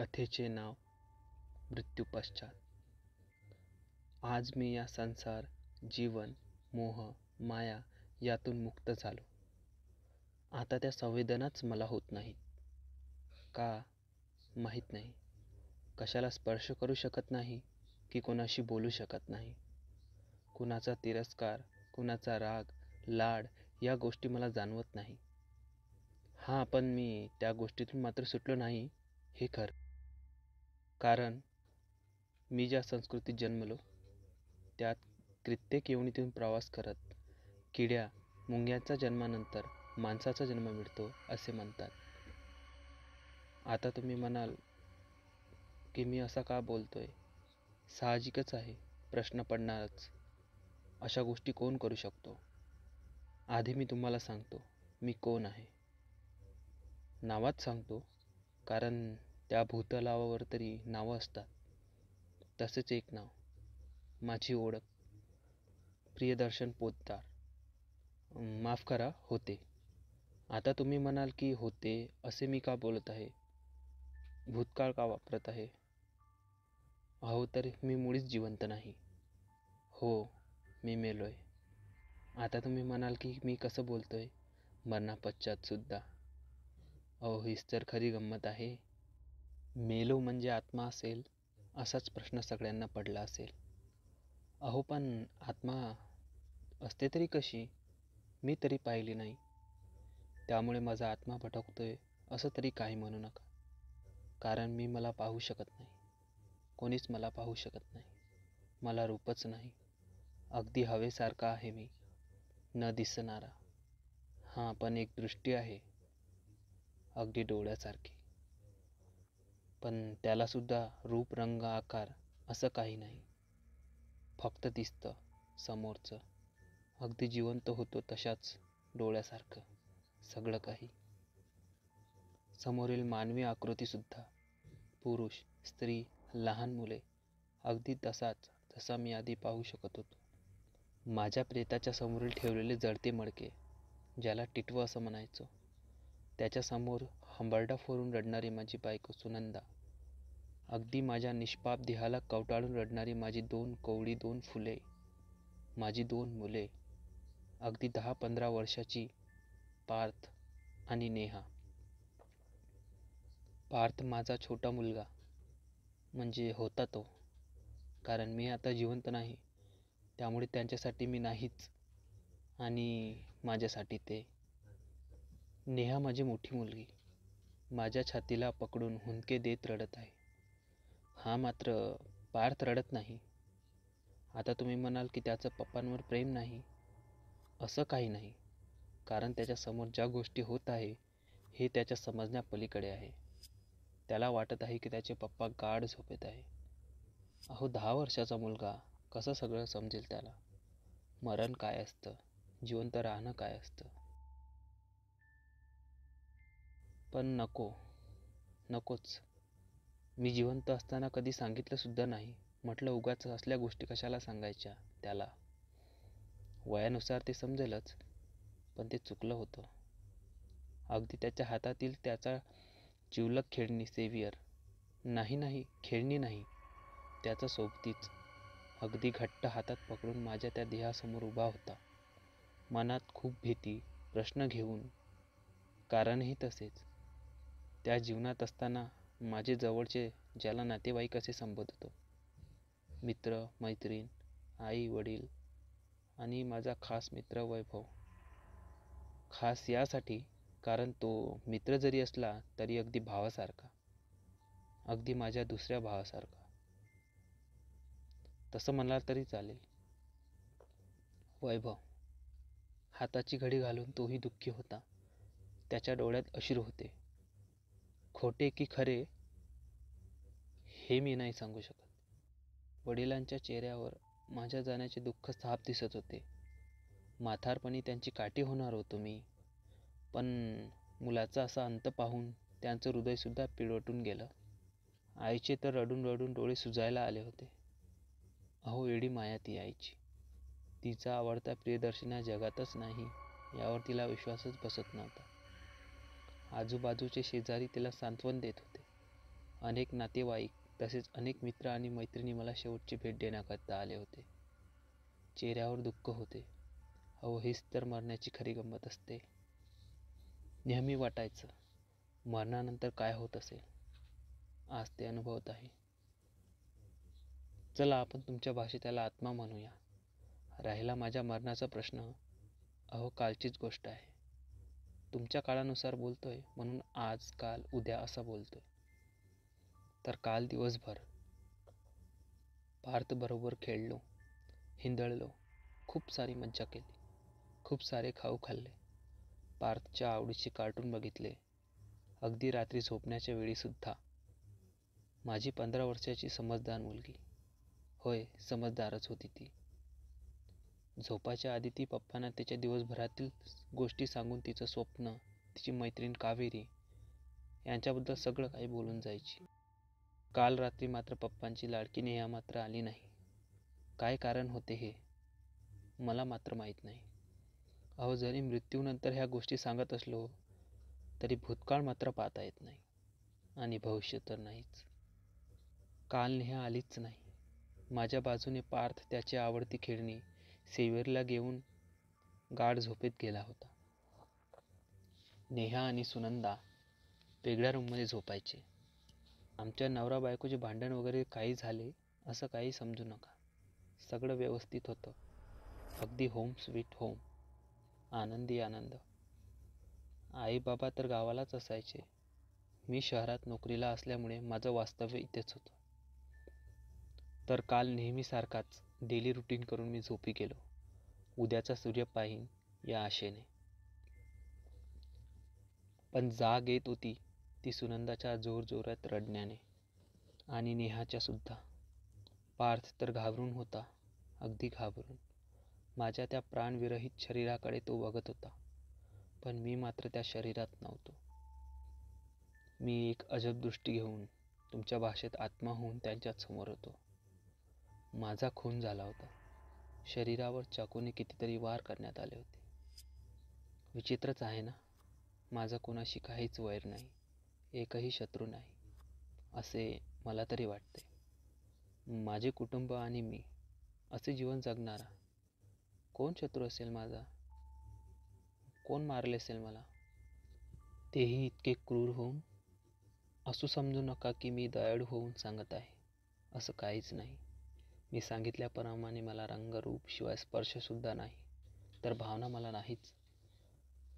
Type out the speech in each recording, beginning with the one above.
कथेचे नाव मृत्यू पश्चात. आज मी या संसार, जीवन, मोह, माया यातून मुक्त झालो. आता त्या संवेदनाच मला होत नाहीत. का माहीत नाही. कशाला स्पर्श करू शकत नाही की कोणाशी बोलू शकत नाही. कुणाचा तिरस्कार, कुणाचा राग, लाड या गोष्टी मला जाणवत नाही. हां, पण मी त्या गोष्टीतून मात्र सुटलो नाही हे खरं. कारण मी ज्या संस्कृतीत जन्मलो त्यात कित्येक योनीतून प्रवास करत किड्या मुंग्यांच्या जन्मानंतर माणसाचा जन्म मिळतो असे म्हणतात. आता तुम्ही म्हणाल की मी असा का बोलतोय? साहजिकच आहे, प्रश्न पडणारच. अशा गोष्टी कोण करू शकतो? आधी मी तुम्हाला सांगतो मी कोण आहे. नावात सांगतो, कारण त्या भूतलावावर तरी नावं असतात. तसेच एक नाव, माझी ओळख, प्रियदर्शन पोद्दार. माफ करा, होते. आता तुम्ही म्हणाल की होते असे मी का बोलत आहे, भूतकाळ का वापरत आहे? अहो, तर मी मुळीच जिवंत नाही. हो, मी मेलोय. आता तुम्ही म्हणाल की मी कसं बोलतोय मरणापश्चात सुद्धा. अहो, हीच तर खरी गंमत आहे. मेलो म्हणजे आत्मा असेल असाच प्रश्न सगळ्यांना पडला असेल. अहो, पण आत्मा असते तरी कशी? मी तरी पाहिली नाही. त्यामुळे माझा आत्मा भटकतोय असं तरी काही म्हणू नका. कारण मी मला पाहू शकत नाही. कोणीच मला पाहू शकत नाही. मला रूपच नाही. अगदी हवेसारखा आहे मी, न दिसणारा. हां, पण एक दृष्टी आहे, अगदी डोळ्यासारखी. पण त्यालासुद्धा रूप, रंग, आकार असं काही नाही. फक्त दिसतं समोरचं. अगदी जिवंत होतो तशाच डोळ्यासारखं सगळं काही. समोरील मानवी आकृतीसुद्धा, पुरुष, स्त्री, लहान मुले, अगदी तसाच जसा मी आधी पाहू शकत होतो. माझ्या प्रेताच्या समोरील ठेवलेले जळते मडके, ज्याला टिटवं असं म्हणायचो, त्याच्यासमोर हंबरडा फोडून रडणारी माझी बायको सुनंदा, अगदी माझ्या निष्पाप देहाला कवटाळून रडणारी माझी 2 कवळी 2 फुले, माझी 2 मुले, अगदी 10-15 वर्षाची पार्थ आणि नेहा. पार्थ माझा छोटा मुलगा, म्हणजे होता तो, कारण मी आता जिवंत नाही, त्यामुळे त्यांच्यासाठी मी नाहीच आणि माझ्यासाठी ते. नेहा माझी मोठी मुलगी, माझ्या छातीला पकडून हुंदके देत रडत आहे. हा मात्र पार्थ रडत नाही. आता तुम्ही म्हणाल की त्याचं पप्पांवर प्रेम नाही. असं काही नाही, कारण त्याच्यासमोर ज्या गोष्टी होत आहे हे त्याच्या समजण्यापलीकडे आहे. त्याला वाटत आहे की त्याचे पप्पा गाढ झोपेत आहे. अहो, 10 वर्षाचा मुलगा, कसं सगळं समजेल त्याला? मरण काय असतं, जिवंत राहणं काय असतं? पण नकोच. मी जिवंत असताना कधी सांगितलं सुद्धा नाही. म्हटलं उगाच असल्या गोष्टी कशाला सांगायच्या त्याला. वयानुसार ते समजेलच, पण ते चुकलं होतं. अगदी त्याच्या हातातील त्याचा जिवलग खेळणी सेवियर, नाही, खेळणी नाही, त्याचा सोबतीच, अगदी घट्ट हातात पकडून माझ्या त्या देहासमोर उभा होता. मनात खूप भीती, प्रश्न घेऊन. कारणही तसेच. त्या जीवनात असताना माझे जवळचे, ज्याला नातेवाईक असे संबोधतो, मित्र, मैत्रीण, आई, वडील आणि माझा खास मित्र वैभव. खास यासाठी कारण तो मित्र जरी असला तरी अगदी भावासारखा, अगदी माझ्या दुसऱ्या भावासारखा. तसं म्हणाल तरी चालेल. वैभव. हाताची घडी घालून तोही दुःखी होता. त्याच्या डोळ्यात अश्रू होते. खोटे की खरे हे मी नाही सांगू शकत. वडिलांच्या चेहऱ्यावर माझ्या जाण्याचे दुःख साफ दिसत होते. म्हातारपणी त्यांची काठी होणार होतो मी. पण मुलाचा असा अंत पाहून त्यांचं हृदयसुद्धा पिळवटून गेलं. आईचे तर रडून रडून डोळे सुजायला आले होते. अहो, एवढी माया ती आईची. तिचा आवडता प्रियदर्शना जगातच नाही यावर तिला विश्वासच बसत नव्हता. आजूबाजूचे शेजारी तिला सांत्वन देत होते. अनेक नातेवाईक तसेच अनेक मित्र आणि मैत्रिणी मला शेवटची भेट देण्याकरता आले होते. चेहऱ्यावर दुःख होते. अहो, हीच तर मरण्याची खरी गंमत असते. नेहमी वाटायचं मरणानंतर काय होत असेल. आज ते अनुभवत आहे. चला आपण तुमच्या भाषेत त्याला आत्मा म्हणूया. राहिला माझ्या मरणाचा प्रश्न, अहो कालचीच गोष्ट आहे. तुमच्या काळानुसार बोलतोय म्हणून आज काल उद्या असं बोलतोय. तर काल दिवसभर पार्थ बरोबर खेळलो, हिंदळलो, खूप सारी मज्जा केली, खूप सारे खाऊ खाल्ले, पार्थच्या आवडीचे कार्टून बघितले. अगदी रात्री झोपण्याच्या वेळीसुद्धा. माझी 15 वर्षाची समजदार मुलगी, होय समजदारच होती ती. झोपाच्या आधी ती पप्पांना तिच्या दिवसभरातील गोष्टी सांगून तिचं स्वप्न, तिची मैत्रीण कावेरी यांच्याबद्दल सगळं काही बोलून जायची. काल रात्री मात्र पप्पांची लाडकी नेहा मात्र आली नाही. काय कारण होते हे मला मात्र माहीत नाही. अहो, जरी मृत्यूनंतर ह्या गोष्टी सांगत असलो तरी भूतकाळ मात्र पाहता येत नाही आणि भविष्य तर नाहीच. काल नेहा आलीच नाही. माझ्या बाजूने पार्थ त्याची आवडती खेळणी सेवेरला घेऊन गाढ झोपेत गेला होता. नेहा आणि सुनंदा वेगळ्या रूममध्ये झोपायचे. आमच्या नवरा बायकोचे भांडण वगैरे काही झाले असं काही समजू नका. सगळं व्यवस्थित होतं. अगदी होम स्वीट होम. आनंदी आनंद. आई बाबा तर गावालाच असायचे. मी शहरात नोकरीला असल्यामुळे माझं वास्तव्य इथेच होतं. तर काल नेहमीसारखाच डेली रुटीन करून मी झोपी गेलो, उद्याचा सूर्य पाहीन या आशेने. पण जाग येत होती ती सुनंदाच्या जोरजोरात रडण्याने आणि नेहाच्या सुद्धा. पार्थ तर घाबरून होता, अगदी घाबरून. माझ्या त्या प्राणविरहित शरीराकडे तो बघत होता, पण मी मात्र त्या शरीरात नव्हतो. मी एक अजब दृष्टी घेऊन तुमच्या भाषेत आत्मा होऊन त्यांच्या समोर होतो. माझा खून झाला होता. शरीरावर चाकूने कितीतरी वार करण्यात आले होते. विचित्रच आहे ना, माझा कोणाशी काहीच वैर नाही, एकही शत्रू नाही, असे मला तरी वाटते. माझे कुटुंब आणि मी असे जीवन जगणारा कोण शत्रू असेल माझा? कोण मारले असेल मला? तेही इतके क्रूर होऊन? असं समजू नका की मी दयाळू होऊन सांगत आहे. असं काहीच नाही. मी सांगितल्याप्रमाणे मला रंग रूप शिवाय स्पर्शसुद्धा नाही, तर भावना मला नाहीच.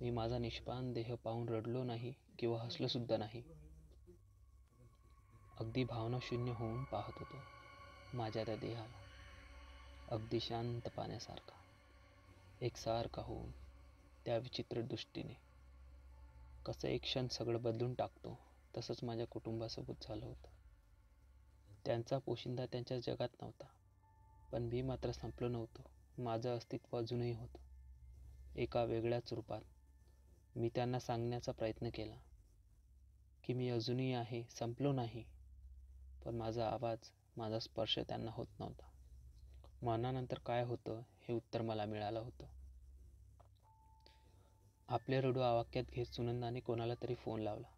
मी माझा निष्पाण देह पाहून रडलो नाही किंवा हसलोसुद्धा नाही. अगदी भावनाशून्य होऊन पाहत होतो माझ्या त्या देहाला, अगदी शांत पाण्यासारखा, एकसारखा होऊन त्या विचित्र दृष्टीने. कसं एक क्षण सगळं बदलून टाकतो, तसंच माझ्या कुटुंबासोबत झालं होतं. त्यांचा पोशिंदा त्यांच्या जगात नव्हता, पण मी मात्र संपलो नव्हतो. माझं अस्तित्व अजूनही होतं, एका वेगळ्याच रूपात. मी त्यांना सांगण्याचा प्रयत्न केला की मी अजूनही आहे, संपलो नाही. पण माझा आवाज, माझा स्पर्श त्यांना होत नव्हता. मरणानंतर काय होतं हे उत्तर मला मिळालं होतं. आपले रडू आवाक्यात घेत सुनंदाने कोणाला तरी फोन लावला,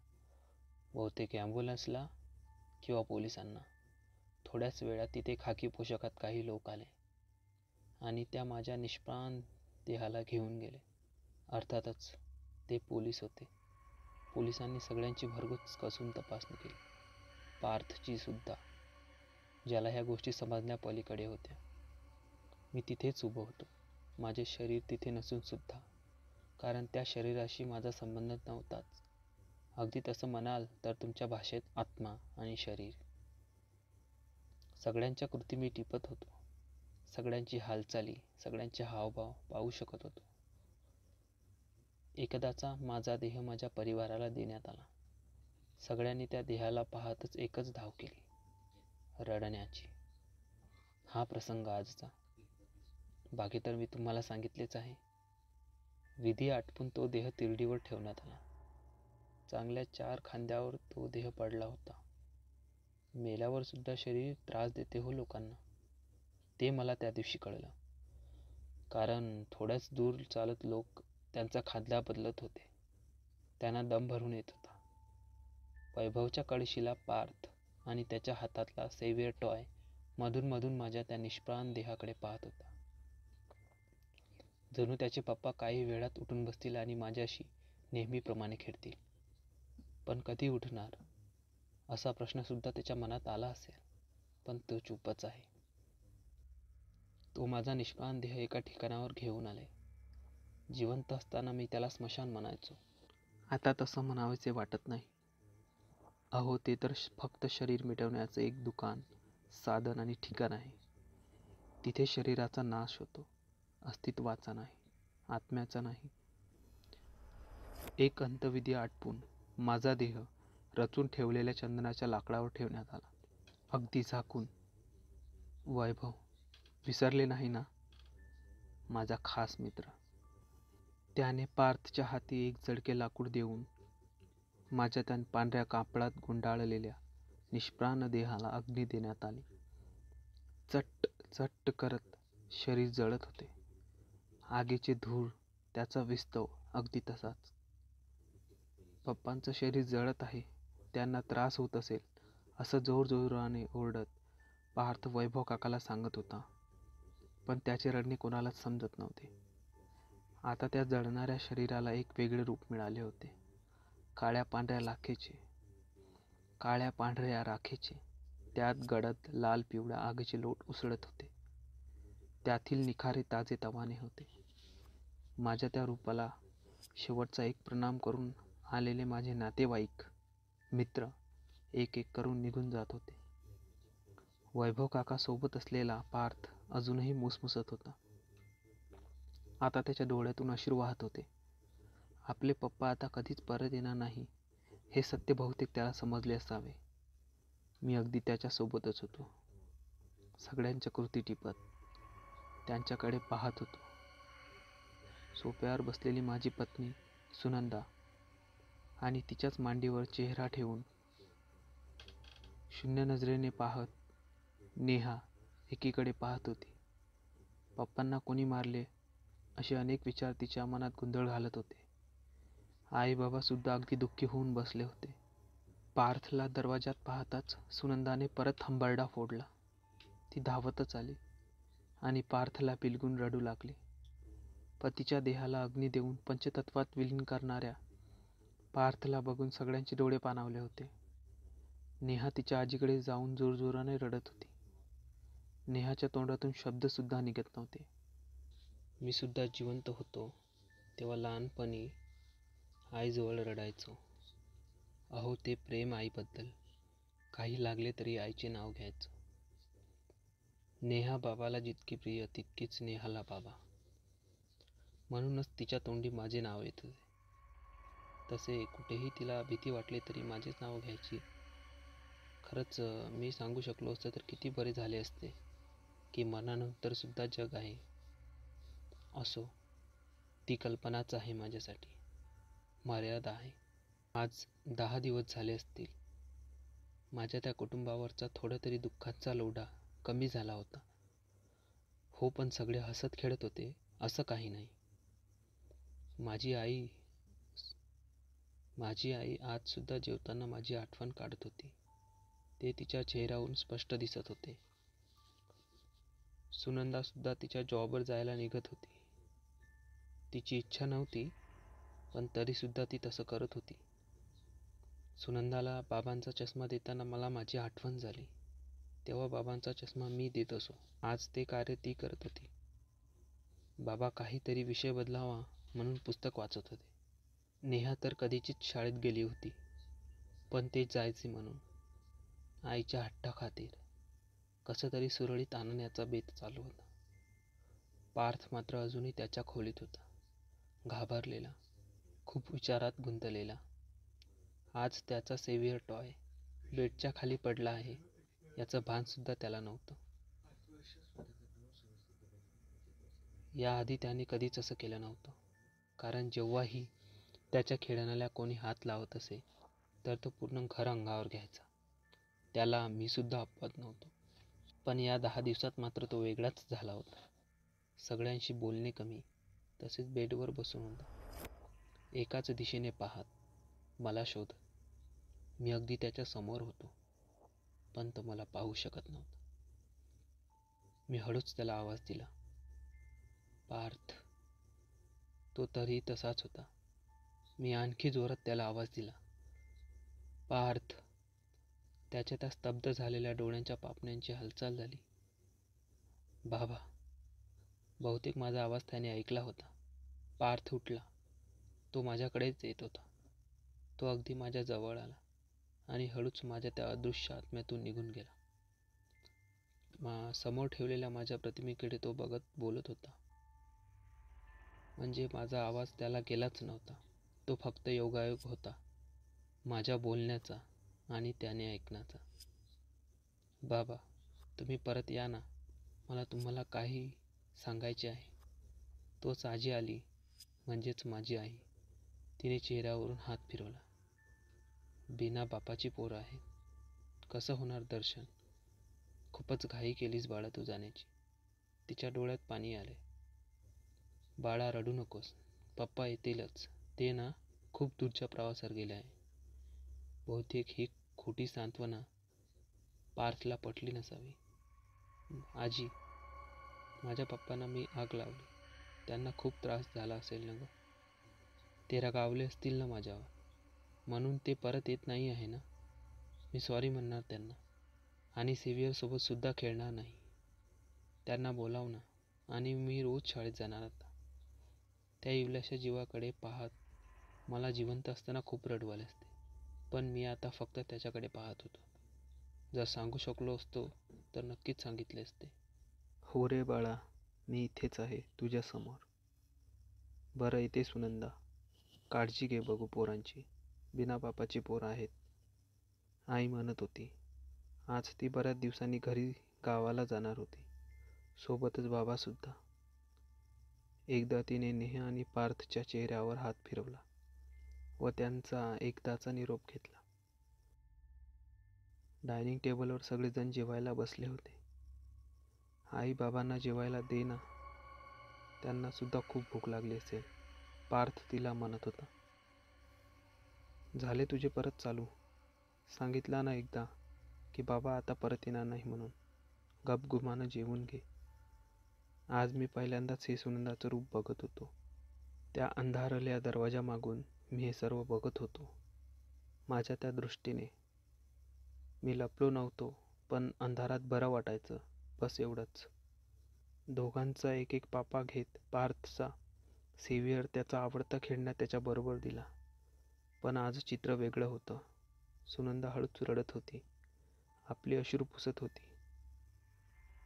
बहुतेक ॲम्ब्युलन्सला किंवा पोलिसांना. थोड्याच वेळात तिथे खाकी पोशाखात काही लोक आले आणि त्या माझ्या निष्प्राण देहाला घेऊन गेले. अर्थातच ते पोलीस होते. पोलिसांनी सगळ्यांची भरघोस कसून तपासणी केली, पार्थची सुद्धा, ज्याला ह्या गोष्टी समजण्या पलीकडे होत्या. मी तिथेच उभं होतो, माझे शरीर तिथे नसून सुद्धा, कारण त्या शरीराशी माझा संबंध नव्हताच. अगदी तसं म्हणाल तर तुमच्या भाषेत आत्मा आणि शरीर. सगळ्यांच्या कृती मी टिपत होतो, सगळ्यांची हालचाली, सगळ्यांचे हावभाव पाहू शकत होतो. एकदाचा माझा देह माझ्या परिवाराला देण्यात आला. सगळ्यांनी त्या देहाला पाहतच एकच धाव केली, रडण्याची. हा प्रसंग आजचा. बाकी तर मी तुम्हाला सांगितलेच आहे. विधी आटपून तो देह तिरडीवर ठेवण्यात आला. चांगल्या 4 खांद्यावर तो देह पडला होता. मेल्यावर सुद्धा शरीर त्रास देते हो लोकांना, ते मला त्या दिवशी कळलं. कारण थोड्याच दूर चालत लोक त्यांचा खांदा बदलत होते. त्यांना दम भरून येत होता. वैभवच्या कळशीला पार्थ आणि त्याच्या हातातला सेव्हियर टॉय मधून मधून माझ्या त्या निष्प्राण देहाकडे पाहत होता. जणू त्याचे पप्पा काही वेळात उठून बसतील आणि माझ्याशी नेहमीप्रमाणे खेळतील. पण कधी उठणार असा प्रश्नसुद्धा त्याच्या मनात आला असेल, पण तो चूपच आहे. तो माझा निष्प्राण देह एका ठिकाणावर घेऊन आले. जिवंत असताना मी त्याला स्मशान म्हणायचो. आता तसं म्हणावेसे वाटत नाही. अहो, ते तर फक्त शरीर मिटवण्याचं एक दुकान, साधन आणि ठिकाण आहे. तिथे शरीराचा नाश होतो, अस्तित्वाचा नाही, आत्म्याचा नाही. एक अंतविधी आटपून माझा देह रचून ठेवलेल्या चंदनाच्या लाकडावर ठेवण्यात आला, अगदी झाकून. वैभव, विसरले नाही ना? माझा खास मित्र. त्याने पार्थच्या हाती एक जडके लाकूड देऊन माझ्या त्या पांढऱ्या कापडात गुंडाळलेल्या निष्प्राण देहाला अग्नी देण्यात आली. चट्ट चट्ट करत शरीर जळत होते. आगीचे धूर, त्याचा विस्तव अगदी तसाच. पप्पांचं शरीर जळत आहे, त्यांना त्रास होत असेल असं जोरजोराने ओरडत पार्थ वैभव काकाला सांगत होता. पण त्याचे रडणे कोणालाच समजत नव्हते. आता त्या जळणाऱ्या शरीराला एक वेगळे रूप मिळाले होते. काळ्या पांढऱ्या राखेचे. त्यात गडद लाल पिवळ्या आगीचे लोट उसळत होते. त्यातील निखारे ताजेतवाने होते. माझ्या त्या रूपाला शेवटचा एक प्रणाम करून आलेले माझे नातेवाईक, मित्र एक एक करून निघून जात होते. वैभव काका सोबत असलेला पार्थ अजूनही मुसमुसत होता. आता त्याच्या डोळ्यातून अश्रू वाहत होते. आपले पप्पा आता कधीच परत येणार नाही हे सत्य बहुतेक त्याला समजले असावे. मी अगदी त्याच्या सोबतच होतो. सगळ्यांच्या कृती टिपत त्यांच्याकडे पाहत होतो. सोफ्यावर बसलेली माझी पत्नी सुनंदा आणि तिच्याच मांडीवर चेहरा ठेवून शून्य नजरेने पाहत नेहा एकीकडे पाहत होती. पप्पांना कोणी मारले असे अनेक विचार तिच्या मनात गोंधळ घालत होते. आई बाबा सुद्धा अगदी दुःखी होऊन बसले होते. पार्थला दरवाजात पाहताच सुनंदाने परत हंबरडा फोडला. ती धावतच आली आणि पार्थला पिलगून रडू लागली. पतीच्या देहाला अग्नी देऊन पंचतत्वात विलीन करणाऱ्या पार्थला बघून सगळ्यांचे डोळे पाणावले होते. नेहा तिच्या आजीकडे जाऊन जोरजोराने रडत होती. नेहाच्या तोंडातून शब्दसुद्धा निघत नव्हते. मी सुद्धा जिवंत होतो तेव्हा लहानपणी आईजवळ रडायचो. अहो, ते प्रेम आईबद्दल. काही लागले तरी आईचे नाव घ्यायचो. नेहा बाबाला जितकी प्रिय तितकीच नेहाला बाबा. म्हणूनच तिच्या तोंडी माझे नाव येत होते. तसे कुठेही तिला भीती वाटली तरी माझेच नाव घ्यायची. खरंच मी सांगू शकलो असतं तर किती बरे झाले असते की मरणानंतर सुद्धा जग आहे. असो, ती कल्पनाच आहे माझ्यासाठी. मर्यादा आहे. आज 10 दिवस झाले असतील. माझ्या त्या कुटुंबावरचा थोडा तरी दुःखाचा लोढा कमी झाला होता. हो, पण सगळे हसत खेळत होते असं काही नाही. माझी आई आज सुद्धा जेवताना माझी आठवण काढत होती. ते तिच्या चेहऱ्यावरून स्पष्ट दिसत होते. सुनंदा सुद्धा तिच्या जॉबवर जायला निघत होती. तिची इच्छा नव्हती, पण तरी सुद्धा ती तसं करत होती. सुनंदाला बाबांचा चष्मा देताना मला माझी आठवण झाली. तेव्हा बाबांचा चष्मा मी देत असो. आज ते कार्य ती करत होती. बाबा काहीतरी विषय बदलावा म्हणून पुस्तक वाचत होते. नेहा तर कधीचीच शाळेत गेली होती, पण ते जायचे म्हणून आईच्या हट्टाखातीर कसं तरी सुरळीत आणण्याचा बेत चालू होता. पार्थ मात्र अजूनही त्याच्या खोलीत होता, घाबरलेला, खूप विचारात गुंतलेला. आज त्याचा सेव्हियर टॉय बेडच्या खाली पडला आहे याचं भान सुद्धा त्याला नव्हतं. याआधी त्याने कधीच असं केलं नव्हतं, कारण जेव्हाही त्याच्या खेळण्याला कोणी हात लावत असे तर तो पूर्ण घर अंगावर घ्यायचा. त्याला मी सुद्धा अपवाद नव्हतो. पण या 10 दिवसात मात्र तो वेगळाच झाला होता. सगळ्यांशी बोलणे कमी, तसेच बेडवर बसून होता, एकाच दिशेने पाहत, मला शोधत. मी अगदी त्याच्या समोर होतो. पण तो मला पाहू शकत नव्हता. मी हळूच त्याला आवाज दिला, पार्थ. तो तरीही तसाच होता. मी आणखी जोरात त्याला आवाज दिला, पार्थ. त्याच्या त्या स्तब्ध झालेल्या डोळ्यांच्या पापण्यांची हालचाल झाली. बाबा. बहुतेक माझा आवाज त्याने ऐकला होता. पार्थ उठला. तो माझ्याकडेच येत होता. तो अगदी माझ्या जवळ आला आणि हळूच माझ्या त्या अदृश्य आत्म्यातून निघून गेला. समोर ठेवलेल्या माझ्या प्रतिमेकडे तो बघत बोलत होता. म्हणजे माझा आवाज त्याला गेलाच नव्हता. तो फक्त योगायोग होता माझ्या बोलण्याचा आणि त्याने ऐकण्याचा. बाबा, तुम्ही परत या ना. मला तुम्हाला काही सांगायचे आहे. तोच आजी आली, म्हणजेच माझी आई. तिने चेहऱ्यावरून हात फिरवला. बिना बापाची पोरं आहेत. कसं होणार दर्शन? खूपच घाई केलीस बाळा तू जाण्याची. तिच्या डोळ्यात पाणी आले. बाळा रडू नकोस. पप्पा येतीलच. ते ना खूप दूरच्या प्रवासावर गेले आहे. बहुतेक ही खोटी सांत्वना पार्थला पटली नसावी. आजी, माझ्या पप्पांना मी आग लावली. त्यांना खूप त्रास झाला असेल ना गं. ते रागावले असतील ना माझ्यावर. म्हणून ते परत येत नाही आहे ना. मी सॉरी म्हणणार त्यांना आणि सेवियरसोबत सुद्धा खेळणार नाही. त्यांना बोलाव ना आणि मी रोज शाळेत जाणार आता. त्या इवल्याशा जीवाकडे पाहत मला जिवंत असताना खूप रडू आले असते. पण मी आता फक्त त्याच्याकडे पाहत होतो. जर सांगू शकलो असतो तर नक्कीच सांगितले असते. हो रे बाळा, मी इथेच आहे तुझ्यासमोर. बरं येते सुनंदा. काळजी घे बघू पोरांची. बिना बापाची पोरं आहेत. आई म्हणत होती. आज ती बऱ्याच दिवसांनी घरी गावाला जाणार होती. सोबतच बाबासुद्धा. एकदा तिने नेहा आणि पार्थच्या चेहऱ्यावर हात फिरवला व त्यांचा एकदाचा निरोप घेतला. डायनिंग टेबलवर सगळेजण जेवायला बसले होते. आई बाबांना जेवायला दे ना. त्यांना सुद्धा खूप भूक लागली असेल, पार्थ तिला म्हणत होता. झाले तुझे परत चालू. सांगितलं ना एकदा की बाबा आता परत येणार नाही म्हणून. गपगुमानं जेवून घे. आज मी पहिल्यांदाच हे सुनंदाचं रूप बघत होतो. त्या अंधारल्या दरवाजामागून मी हे सर्व बघत होतो. माझ्या त्या दृष्टीने मी लपलो नव्हतो, पण अंधारात बरं वाटायचं, बस एवढंच. दोघांचा एक एक पापा घेत पार्थचा सेव्हियर त्याचा आवडता खेळणा त्याच्याबरोबर दिला. पण आज चित्र वेगळं होतं. सुनंदा हळूच रडत होती. आपली अश्रू पुसत होती.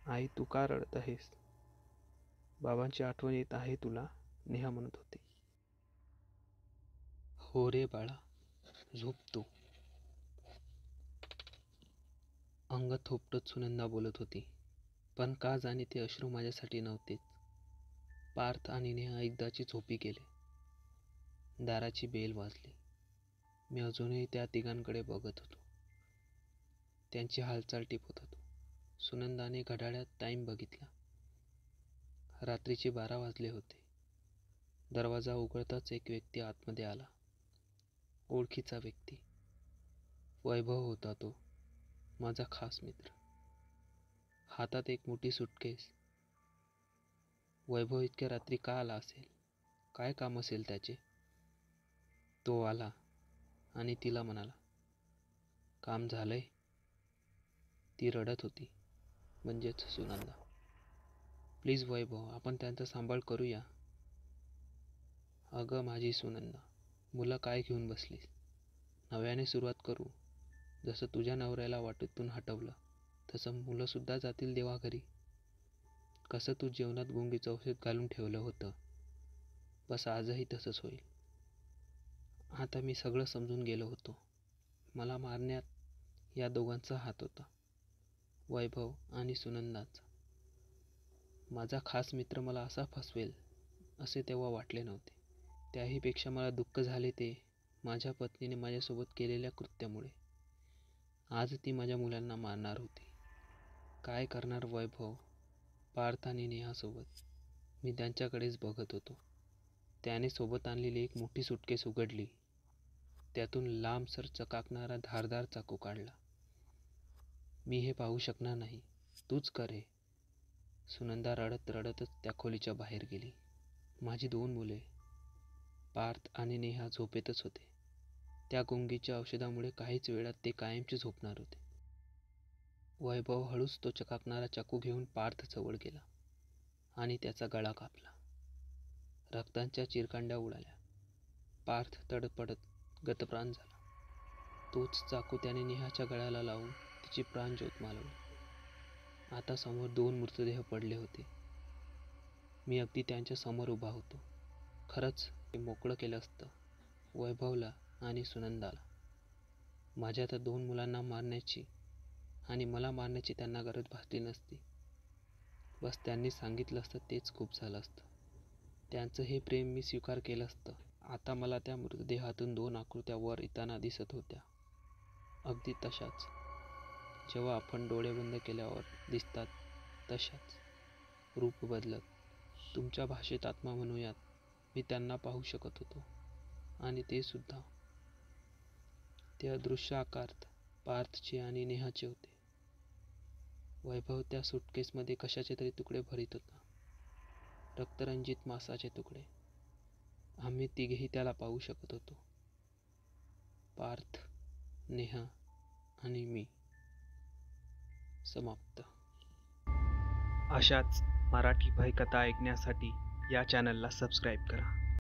आई, तू का रडत आहेस? बाबांची आठवण येत आहे तुला? नेहा म्हणत होती. हो रे बाळा, झोप तू. अंग थोपटत सुनंदा बोलत होती. पण का जाणे ते अश्रू माझ्यासाठी नव्हतेच. पार्थ आणि नेहा एकदाची झोपी गेले. दाराची बेल वाजली. मी अजूनही त्या तिघांकडे बघत होतो. त्यांची हालचाल टिपत होतो. सुनंदाने घड्याळात टाईम बघितला. रात्रीचे 12 वाजले होते. दरवाजा उघडताच एक व्यक्ती आतमध्ये आला. ओळखीचा व्यक्ती. वैभव होता तो, माझा खास मित्र. हातात एक मोठी सुटकेस. वैभव इतक्या रात्री का आला असेल? काय काम असेल त्याचे? तो आला आणि तिला म्हणाला, काम झालंय? ती रडत होती, म्हणजेच सुनंदा. प्लीज वैभव, आपण त्यांचा सांभाळ करूया. अगं माझी सुनंदा, मुलं काय घेऊन बसलीस? नव्याने सुरुवात करू. जसं तुझ्या नवऱ्याला वाटेतून हटवलं तसं मुलंसुद्धा जातील देवाघरी. कसं तू जेवणात गुंगीचं औषध घालून ठेवलं होतं, बस आजही तसंच होईल. आता मी सगळं समजून गेलो होतो. मला मारण्यात या दोघांचा हात होता, वैभव आणि सुनंदाचा. माझा खास मित्र मला असा फसवेल असे तेव्हा वाटले नव्हते. त्याहीपेक्षा मला दुःख झाले ते माझ्या पत्नीने माझ्यासोबत केलेल्या कृत्यामुळे. आज ती माझ्या मुलांना मारणार होती. काय करणार वैभव? पार्थ आणि नेहासोबत. मी त्यांच्याकडेच बघत होतो. त्याने सोबत आणलेली एक मोठी सुटकेस उघडली. त्यातून लांबसर चकाकणारा धारदार चाकू काढला. मी हे पाहू शकणार नाही, तूच कर हे. सुनंदा रडत रडतच त्या खोलीच्या बाहेर गेली. माझी 2 मुले पार्थ आणि नेहा झोपेतच होते. त्या गुंगीच्या औषधामुळे काहीच वेळात ते कायमचे झोपणार होते. वैभव हळूच तो चकाकणारा चाकू घेऊन पार्थ जवळ गेला आणि त्याचा गळा कापला. रक्तांच्या चिरकांड्या उडाल्या. पार्थ तडफडत गतप्राण झाला. तोच चाकू त्याने नेहाच्या गळ्याला लावून तिची प्राणज्योत मालवली. आता समोर 2 मृतदेह पडले होते. मी अगदी त्यांच्या समोर उभा होतो. खरंच हे मोकळं केलं असतं वैभवला आणि सुनंदाला. माझ्या त्या 2 मुलांना मारण्याची आणि मला मारण्याची त्यांना गरज भासली नसती. बस त्यांनी सांगितलं असतं तेच खूप झालं असतं. त्यांचं हे प्रेम मी स्वीकार केलं असतं. आता मला त्या मृतदेहातून 2 आकृत्या वर येताना दिसत होत्या. अगदी तशाच, जेव्हा आपण डोळे बंद केल्यावर दिसतात तशाच, रूप बदलत. तुमच्या भाषेत आत्मा म्हणूयात. मी त्यांना पाहू शकत होतो. आणि ते सुद्धा. ते अदृश्य आकार पार्थचे आणि नेहाचे होते. वैभव त्या सुटकेसमध्ये कशाचे तरी तुकडे भरीत होता. रक्तरंजित मांसाचे तुकडे. आम्ही तिघेही त्याला पाहू शकत होतो. पार्थ, नेहा आणि मी. समाप्त. अशाच मराठी भयकथा ऐकण्यासाठी या चॅनलला सबस्क्राईब करा.